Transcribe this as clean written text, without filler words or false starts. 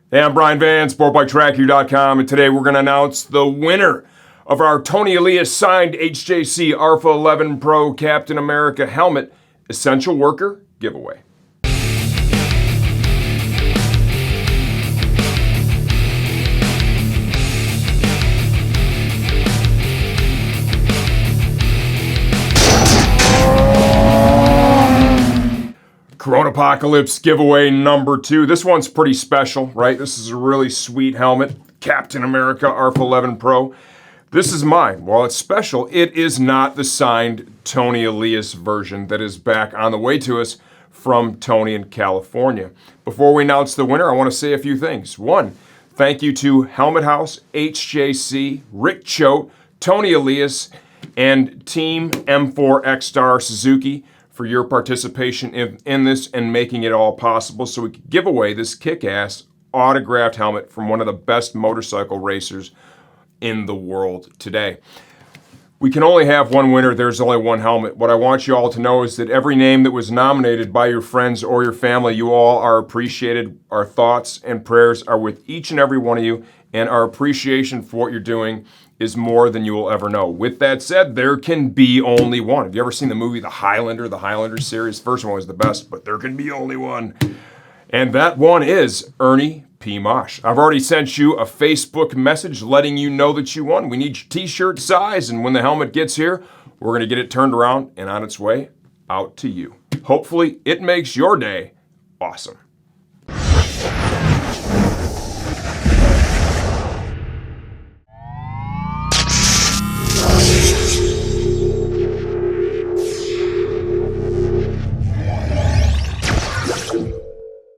Hey, I'm Brian Van, SportbikeTrackU.com, and today we're going to announce the winner of our Toni Elias signed HJC ARFA 11 Pro Captain America helmet Essential Worker giveaway. Coronapocolypse giveaway number 2. This one's pretty special, right? This is a really sweet helmet. Captain America ARFA 11 Pro. This is mine. While it's special, it is not the signed Toni Elias version that is back on the way to us from Toni in California. Before we announce the winner, I want to say a few things. One, thank you to Helmet House, HJC, Rick Choate, Toni Elias, and Team M4X Star Suzuki for your participation in this and making it all possible so we could give away this kick-ass autographed helmet from one of the best motorcycle racers in the world today. We can only have one winner. There's only one helmet. What I want you all to know is that every name that was nominated by your friends or your family, you all are appreciated. Our thoughts and prayers are with each and every one of you, and our appreciation for what you're doing is more than you will ever know. With that said, there can be only one. Have you ever seen the movie The Highlander series? First one was the best, but there can be only one. And that one is Ernie P. Mosh. I've already sent you a Facebook message letting you know that you won. We need your t-shirt size, and when the helmet gets here, we're gonna get it turned around and on its way out to you. Hopefully, it makes your day awesome.